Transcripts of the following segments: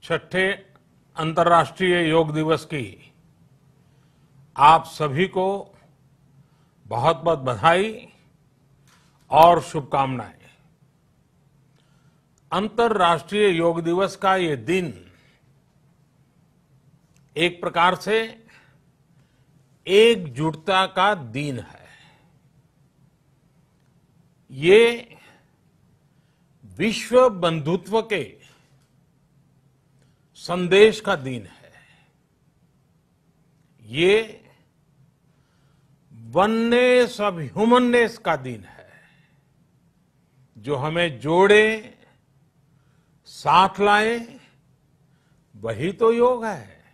छठे अंतर्राष्ट्रीय योग दिवस की आप सभी को बहुत बहुत बधाई और शुभकामनाएं। अंतर्राष्ट्रीय योग दिवस का ये दिन एक प्रकार से एकजुटता का दिन है। ये विश्व बंधुत्व के संदेश का दिन है। ये वननेस ऑफ ह्यूमननेस का दिन है, जो हमें जोड़े, साथ लाए, वही तो योग है।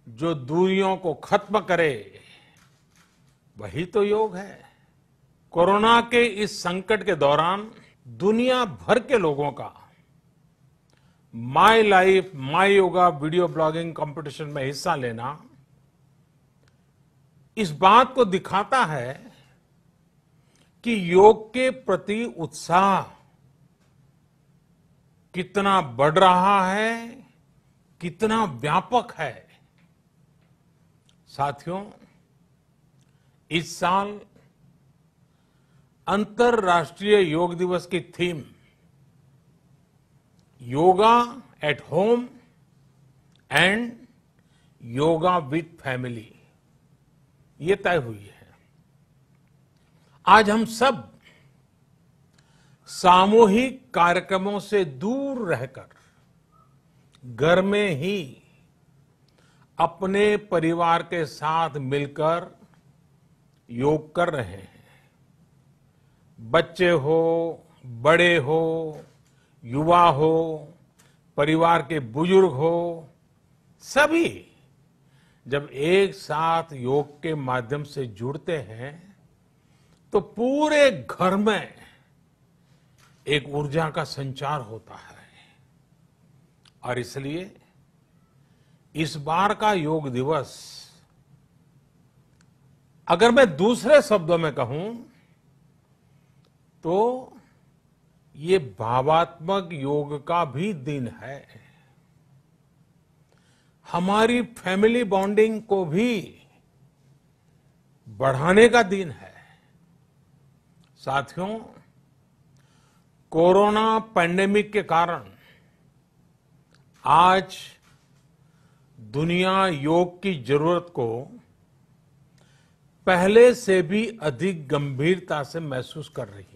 जो दूरियों को खत्म करे, वही तो योग है। कोरोना के इस संकट के दौरान दुनिया भर के लोगों का my life my yoga video blogging competition में हिस्सा लेना इस बात को दिखाता है कि योग के प्रति उत्साह कितना बढ़ रहा है, कितना व्यापक है। साथियों, इस साल अंतर्राष्ट्रीय योग दिवस की theme yoga at home and yoga with family ये तय हुई है। आज हम सब सामूहिक कार्यक्रमों से दूर रहकर घर में ही अपने परिवार के साथ मिलकर योग कर रहे हैं। बच्चे हो, बड़े हो, युवा हो, परिवार के बुजुर्ग हो, सभी जब एक साथ योग के माध्यम से जुड़ते हैं तो पूरे घर में एक ऊर्जा का संचार होता है। और इसलिए इस बार का योग दिवस, अगर मैं दूसरे शब्दों में कहूं तो ये भावात्मक योग का भी दिन है। हमारी फैमिली बॉन्डिंग को भी बढ़ाने का दिन है। साथियों, कोरोना पैंडेमिक के कारण आज दुनिया योग की जरूरत को पहले से भी अधिक गंभीरता से महसूस कर रही है।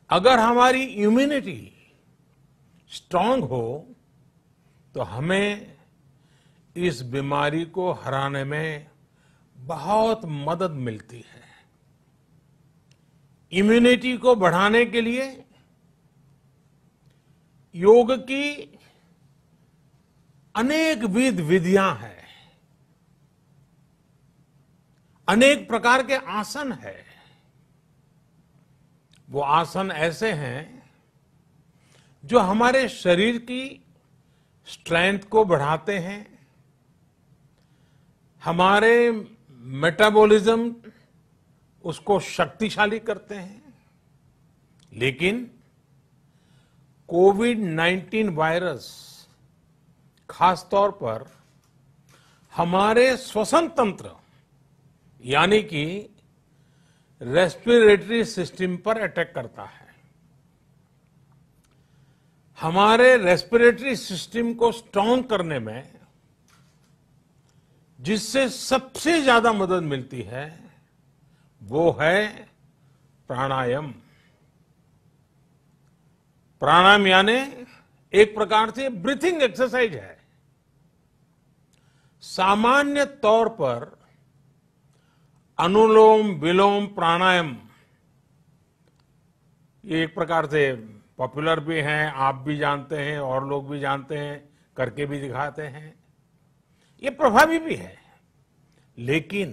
अगर हमारी इम्यूनिटी स्ट्रांग हो तो हमें इस बीमारी को हराने में बहुत मदद मिलती है। इम्यूनिटी को बढ़ाने के लिए योग की अनेक विधियां हैं, अनेक प्रकार के आसन हैं। वो आसन ऐसे हैं जो हमारे शरीर की स्ट्रेंथ को बढ़ाते हैं, हमारे मेटाबॉलिज्म उसको शक्तिशाली करते हैं। लेकिन कोविड-19 वायरस खासतौर पर हमारे श्वसन तंत्र यानी कि रेस्पिरेटरी सिस्टम पर अटैक करता है। हमारे रेस्पिरेटरी सिस्टम को स्ट्रांग करने में जिससे सबसे ज्यादा मदद मिलती है वो है प्राणायाम। प्राणायाम यानी एक प्रकार से ब्रीथिंग एक्सरसाइज है। सामान्य तौर पर अनुलोम विलोम प्राणायाम ये एक प्रकार से पॉपुलर भी हैं, आप भी जानते हैं और लोग भी जानते हैं, करके भी दिखाते हैं। ये प्रभावी भी है। लेकिन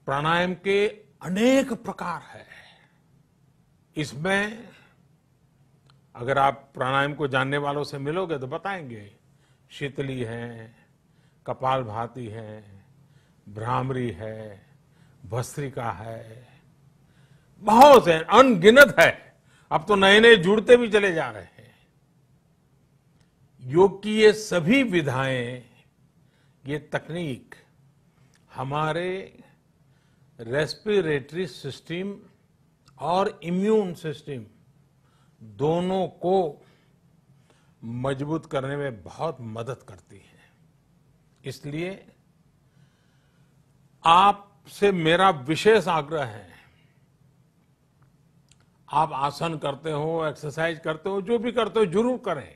प्राणायाम के अनेक प्रकार हैं। इसमें अगर आप प्राणायाम को जानने वालों से मिलोगे तो बताएंगे शीतली है, कपालभाति है, भ्रामरी है, भस्त्रिका है, बहुत है, अनगिनत है। अब तो नए नए जुड़ते भी चले जा रहे हैं। योग की ये सभी विधाएं, ये तकनीक हमारे रेस्पिरेटरी सिस्टम और इम्यून सिस्टम दोनों को मजबूत करने में बहुत मदद करती है। इसलिए आपसे मेरा विशेष आग्रह है, आप आसन करते हो, एक्सरसाइज करते हो, जो भी करते हो जरूर करें,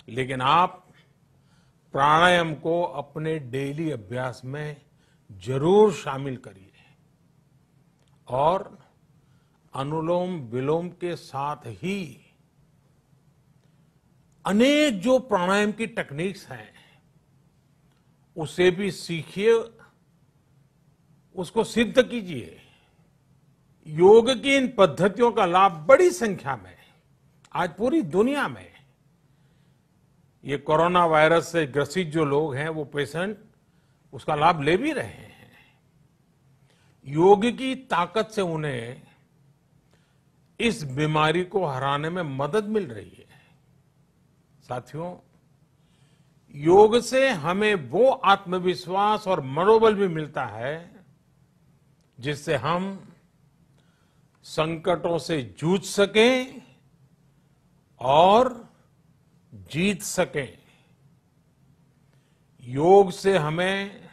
लेकिन आप प्राणायाम को अपने डेली अभ्यास में जरूर शामिल करिए और अनुलोम विलोम के साथ ही अनेक जो प्राणायाम की टेक्निक्स हैं उसे भी सीखिए, उसको सिद्ध कीजिए। योग की इन पद्धतियों का लाभ बड़ी संख्या में आज पूरी दुनिया में, ये कोरोना वायरस से ग्रसित जो लोग हैं, वो पेशेंट उसका लाभ ले भी रहे हैं। योग की ताकत से उन्हें इस बीमारी को हराने में मदद मिल रही है। साथियों, योग से हमें वो आत्मविश्वास और मनोबल भी मिलता है जिससे हम संकटों से जूझ सकें और जीत सकें। योग से हमें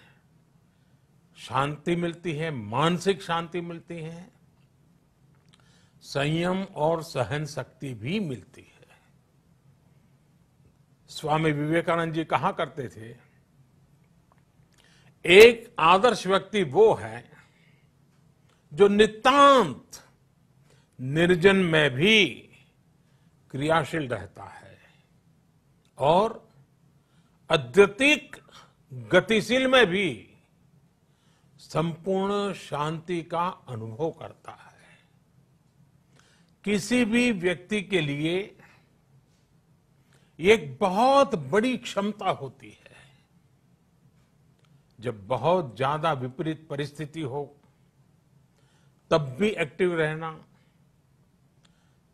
शांति मिलती है, मानसिक शांति मिलती है, संयम और सहन शक्ति भी मिलती है। स्वामी विवेकानंद जी कहा करते थे, एक आदर्श व्यक्ति वो है जो नितांत निर्जन में भी क्रियाशील रहता है और अत्यधिक गतिशील में भी संपूर्ण शांति का अनुभव करता है। किसी भी व्यक्ति के लिए एक बहुत बड़ी क्षमता होती है, जब बहुत ज्यादा विपरीत परिस्थिति हो तब भी एक्टिव रहना,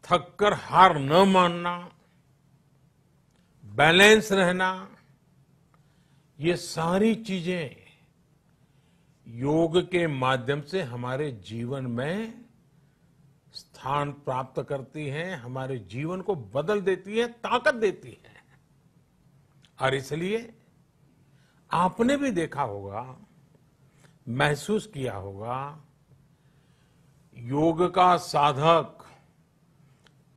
थककर हार न मानना, बैलेंस रहना, ये सारी चीजें योग के माध्यम से हमारे जीवन में स्थान प्राप्त करती हैं, हमारे जीवन को बदल देती है, ताकत देती है। और इसलिए आपने भी देखा होगा, महसूस किया होगा, योग का साधक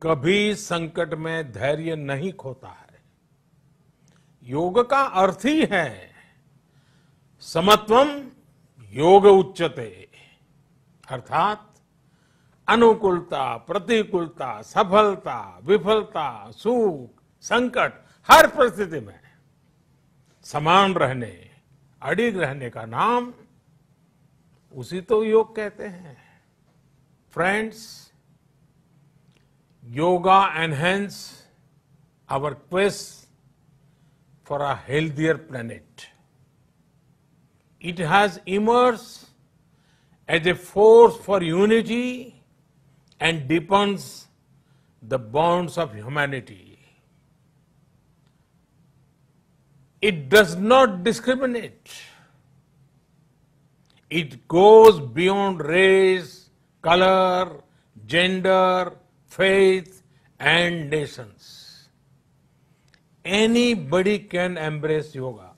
कभी संकट में धैर्य नहीं खोता है। योग का अर्थ ही है समत्वम योग उच्यते, अर्थात अनुकूलता, प्रतिकूलता, सफलता, विफलता, सुख, संकट, हर परिस्थिति में समान रहने, अडिग रहने का नाम उसी तो योग कहते हैं। Friends, yoga enhance our quest for a healthier planet. It has emerged as a force for unity and deepens the bonds of humanity. It does not discriminate. It goes beyond race, color, gender, faith and nations. Anybody can embrace yoga.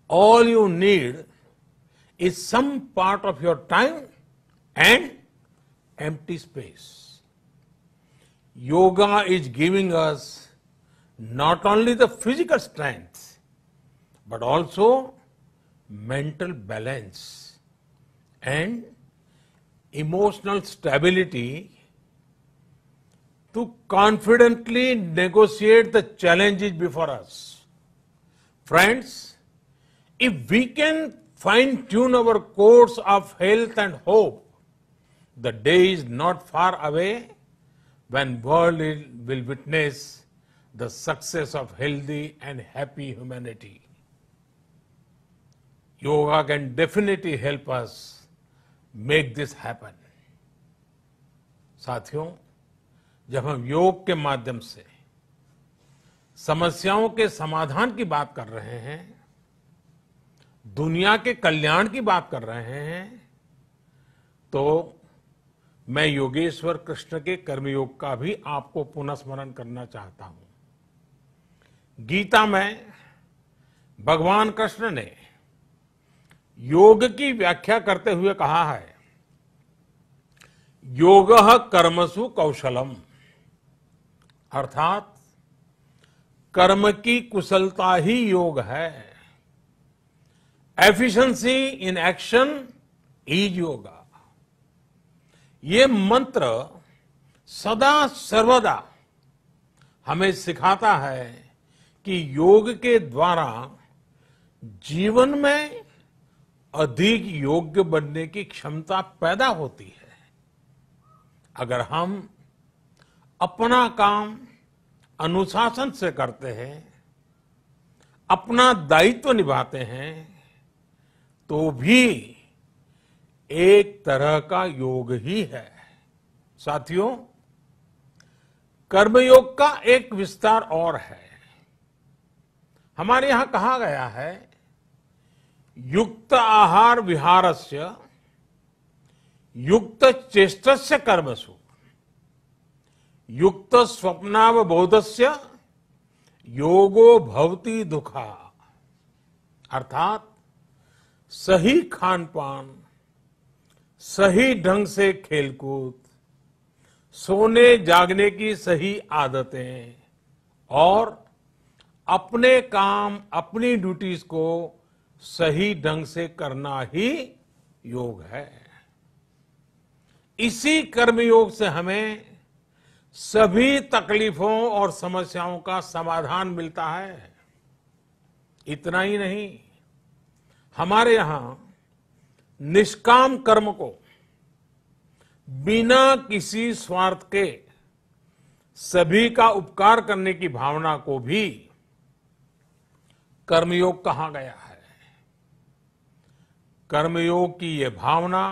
All you need is some part of your time and empty space. Yoga is giving us not only the physical strength, but also mental balance and emotional stability to confidently negotiate the challenges before us. Friends, if we can fine-tune our course of health and hope, the day is not far away when world will witness the success of healthy and happy humanity. Yoga can definitely help us make this happen. साथियों, जब हम योग के माध्यम से समस्याओं के समाधान की बात कर रहे हैं, दुनिया के कल्याण की बात कर रहे हैं, तो मैं योगेश्वर कृष्ण के कर्मयोग का भी आपको पुनः स्मरण करना चाहता हूं। गीता में भगवान कृष्ण ने योग की व्याख्या करते हुए कहा है, योगः कर्मसु कौशलम, अर्थात कर्म की कुशलता ही योग है। Efficiency in action is yoga. ये मंत्र सदा सर्वदा हमें सिखाता है कि योग के द्वारा जीवन में अधिक योग्य बनने की क्षमता पैदा होती है। अगर हम अपना काम अनुशासन से करते हैं, अपना दायित्व निभाते हैं, तो भी एक तरह का योग ही है। साथियों, कर्मयोग का एक विस्तार और है। हमारे यहां कहा गया है, युक्त आहार विहारस्य युक्त चेष्टस्य कर्मसु युक्त स्वप्नावबोधस्य योगो भवति दुखा। अर्थात सही खान पान, सही ढंग से खेलकूद, सोने जागने की सही आदतें और अपने काम, अपनी ड्यूटीज को सही ढंग से करना ही योग है। इसी कर्मयोग से हमें सभी तकलीफों और समस्याओं का समाधान मिलता है। इतना ही नहीं, हमारे यहां निष्काम कर्म को बिना किसी स्वार्थ के सभी का उपकार करने की भावना को भी कर्मयोग कहा गया है। कर्मयोग की यह भावना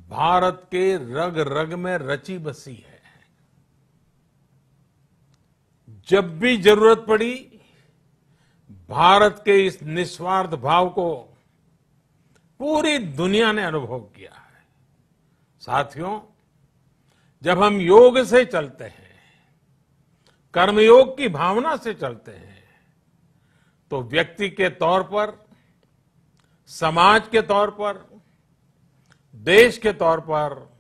भारत के रग रग में रची बसी है। जब भी जरूरत पड़ी, भारत के इस निस्वार्थ भाव को पूरी दुनिया ने अनुभव किया है। साथियों, जब हम योग से चलते हैं, कर्मयोग की भावना से चलते हैं, तो व्यक्ति के तौर पर, समाज के तौर पर, देश के तौर पर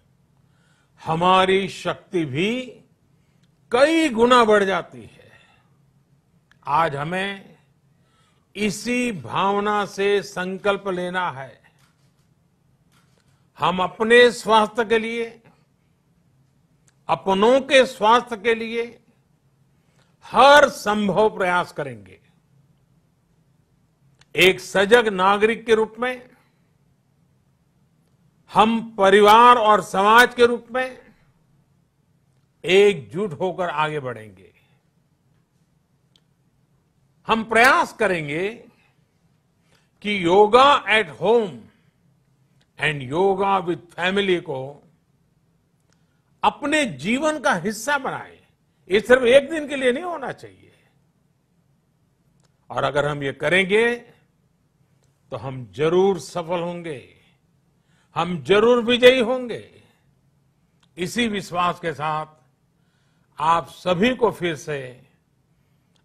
हमारी शक्ति भी कई गुना बढ़ जाती है। आज हमें इसी भावना से संकल्प लेना है। हम अपने स्वास्थ्य के लिए, अपनों के स्वास्थ्य के लिए हर संभव प्रयास करेंगे। एक सजग नागरिक के रूप में हम परिवार और समाज के रूप में एकजुट होकर आगे बढ़ेंगे। हम प्रयास करेंगे कि yoga at home and yoga with family को अपने जीवन का हिस्सा बनाएं। ये सिर्फ एक दिन के लिए नहीं होना चाहिए। और अगर हम ये करेंगे तो हम जरूर सफल होंगे, हम जरूर विजयी होंगे। इसी विश्वास के साथ आप सभी को फिर से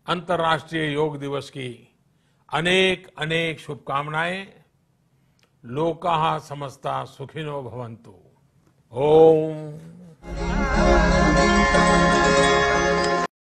अंतर्राष्ट्रीय योग दिवस की अनेक अनेक शुभकामनाएं। लोकाः समस्ता सुखिनो भवन्तु। ओम।